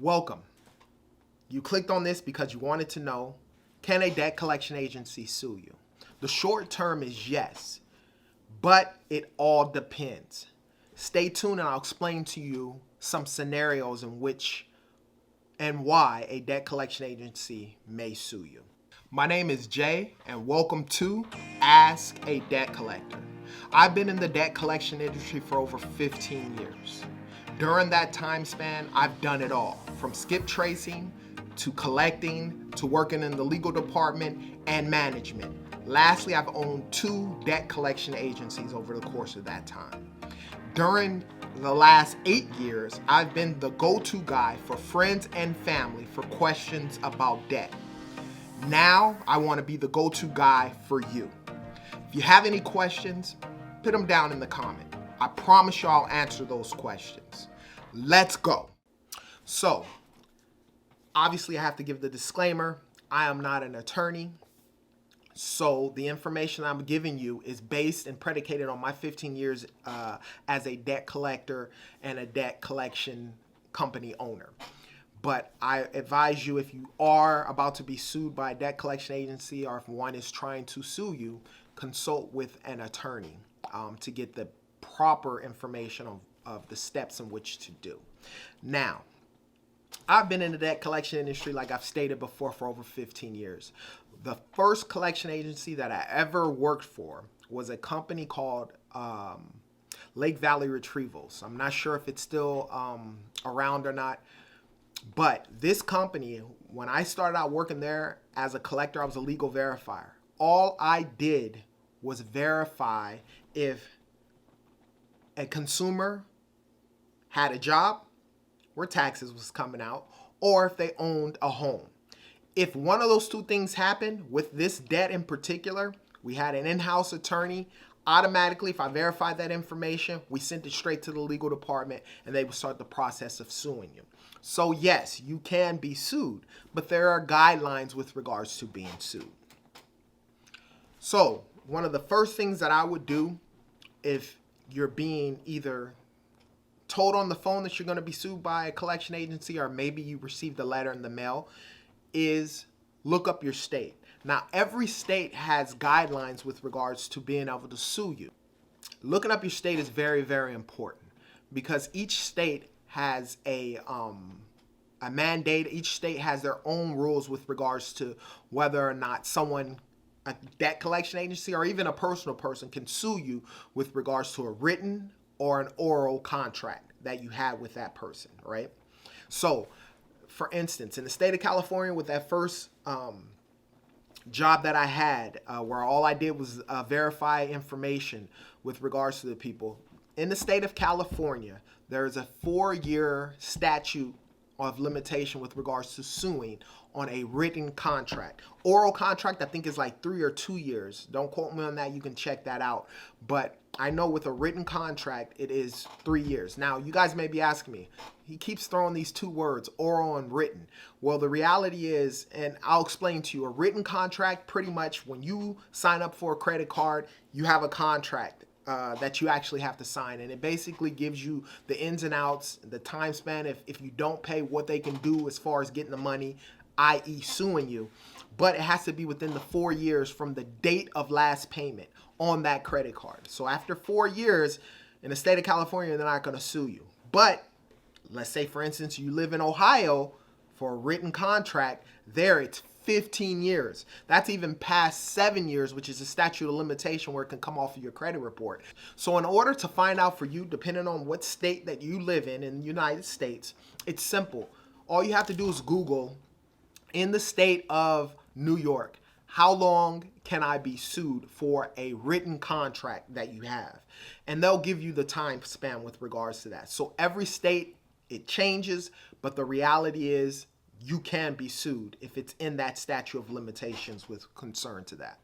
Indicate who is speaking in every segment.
Speaker 1: Welcome. You clicked on this because you wanted to know, can a debt collection agency sue you? The short term is yes, but it all depends. Stay tuned and I'll explain to you some scenarios in which and why a debt collection agency may sue you. My name is Jay and welcome to Ask a Debt Collector. I've been in the debt collection industry for over 15 years. During that time span, I've done it all, from skip tracing to collecting to working in the legal department and management. Lastly, I've owned 2 debt collection agencies over the course of that time. During the last 8 years, I've been the go-to guy for friends and family for questions about debt. Now, I want to be the go-to guy for you. If you have any questions, put them down in the comment. I promise you I'll answer those questions. Let's go. So, obviously I have to give the disclaimer. I am not an attorney. So the information I'm giving you is based and predicated on my 15 years as a debt collector and a debt collection company owner. But I advise you, if you are about to be sued by a debt collection agency or if one is trying to sue you, consult with an attorney to get the proper information of the steps in which to do. Now, I've been in the debt collection industry, like I've stated before, for over 15 years. The first collection agency that I ever worked for was a company called Lake Valley Retrievals. I'm not sure if it's still around or not, but this company, when I started out working there as a collector, I was a legal verifier. All I did was verify if a consumer had a job where taxes was coming out, or if they owned a home. If one of those 2 things happened with this debt in particular, we had an in-house attorney. Automatically, if I verified that information, we sent it straight to the legal department and they would start the process of suing you. So yes, you can be sued, but there are guidelines with regards to being sued. So one of the first things that I would do if you're being either told on the phone that you're going to be sued by a collection agency, or maybe you received a letter in the mail, is look up your state. Now, every state has guidelines with regards to being able to sue you. Looking up your state is very, very important because each state has a mandate. Each state has their own rules with regards to whether or not someone, a debt collection agency, or even a personal person can sue you with regards to a written or an oral contract that you had with that person, right? So, for instance, in the state of California, with that first job that I had, where all I did was verify information with regards to the people, in the state of California, there's a 4-year statute of limitation with regards to suing on a written contract. Oral contract, I think, is like 3 or 2 years. Don't quote me on that. You can check that out. But I know with a written contract, it is 3 years. Now, you guys may be asking me, he keeps throwing these 2 words, oral and written. Well, the reality is, and I'll explain to you, a written contract, pretty much when you sign up for a credit card, you have a contract that you actually have to sign, and it basically gives you the ins and outs, the time span, if you don't pay, what they can do as far as getting the money, i.e. suing you. But it has to be within the 4 years from the date of last payment on that credit card. So after 4 years in the state of California, they're not going to sue you. But let's say, for instance, you live in Ohio for a written contract, there it's 15 years. That's even past 7 years, which is a statute of limitation where it can come off of your credit report. So in order to find out for you, depending on what state that you live in the United States, it's simple. All you have to do is Google, in the state of New York, how long can I be sued for a written contract that you have? And they'll give you the time span with regards to that. So every state, it changes, but the reality is you can be sued if it's in that statute of limitations with concern to that.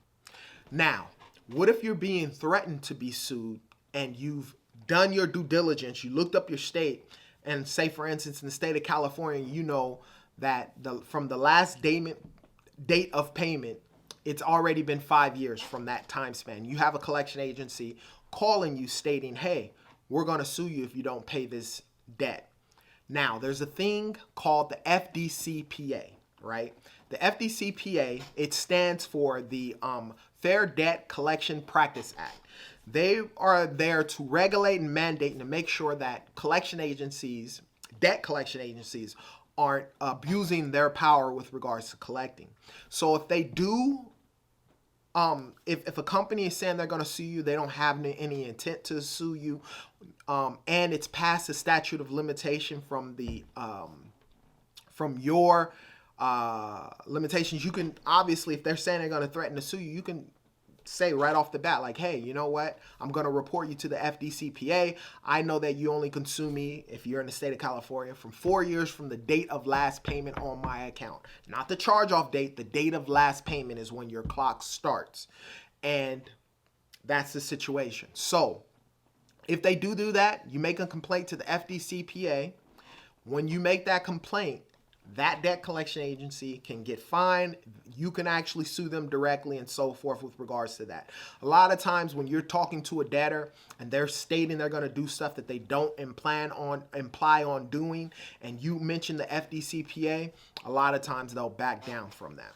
Speaker 1: Now, what if you're being threatened to be sued and you've done your due diligence, you looked up your state, and say, for instance, in the state of California, you know that from the last date of payment, it's already been 5 years from that time span. You have a collection agency calling you stating, hey, we're going to sue you if you don't pay this debt. Now, there's a thing called the Fdcpa, right? The Fdcpa, it stands for the Fair Debt Collection Practice Act. They are there to regulate and mandate and to make sure that collection agencies, debt collection agencies, aren't abusing their power with regards to collecting. So if they do, if a company is saying they're going to sue you, they don't have any intent to sue you, and it's past the statute of limitation from the from your limitations, you can obviously, if they're saying they're going to threaten to sue you, you can say right off the bat, like, hey, you know what? I'm going to report you to the Fdcpa. I know that you only can sue me, if you're in the state of California, from 4 years from the date of last payment on my account. Not the charge-off date. The date of last payment is when your clock starts. And that's the situation. So if they do that, you make a complaint to the Fdcpa. When you make that complaint, that debt collection agency can get fined. You can actually sue them directly and so forth with regards to that. A lot of times when you're talking to a debtor and they're stating they're going to do stuff that they don't imply on doing, and you mention the Fdcpa, a lot of times they'll back down from that.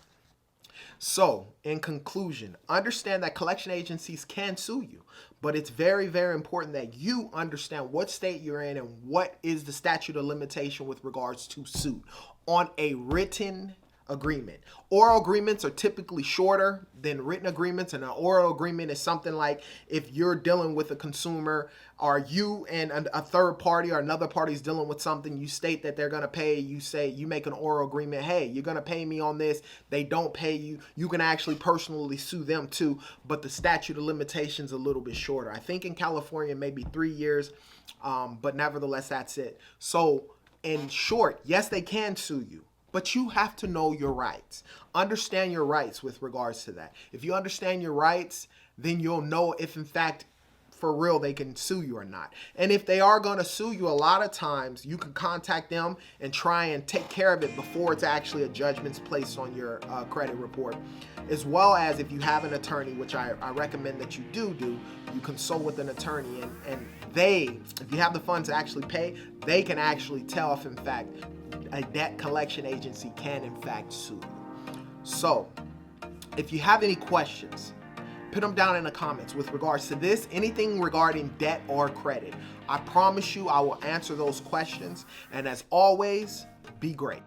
Speaker 1: So, in conclusion, understand that collection agencies can sue you, but it's very, very important that you understand what state you're in and what is the statute of limitation with regards to suit on a written agreement. Oral agreements are typically shorter than written agreements, and an oral agreement is something like if you're dealing with a consumer, or you and a third party or another party is dealing with something, you state that they're going to pay, you say, you make an oral agreement, hey, you're going to pay me on this, they don't pay you, you can actually personally sue them too, but the statute of limitations a little bit shorter. I think in California maybe 3 years, but nevertheless that's it. So in short, yes, they can sue you, but you have to know your rights. Understand your rights with regards to that. If you understand your rights, then you'll know if in fact for real they can sue you or not. And if they are going to sue you, a lot of times you can contact them and try and take care of it before it's actually a judgment's placed on your credit report. As well as if you have an attorney, which I recommend that you do, you consult with an attorney, and they, if you have the funds to actually pay, they can actually tell if in fact a debt collection agency can in fact sue you. So if you have any questions, put them down in the comments with regards to this, anything regarding debt or credit. I promise you I will answer those questions. And as always, be great.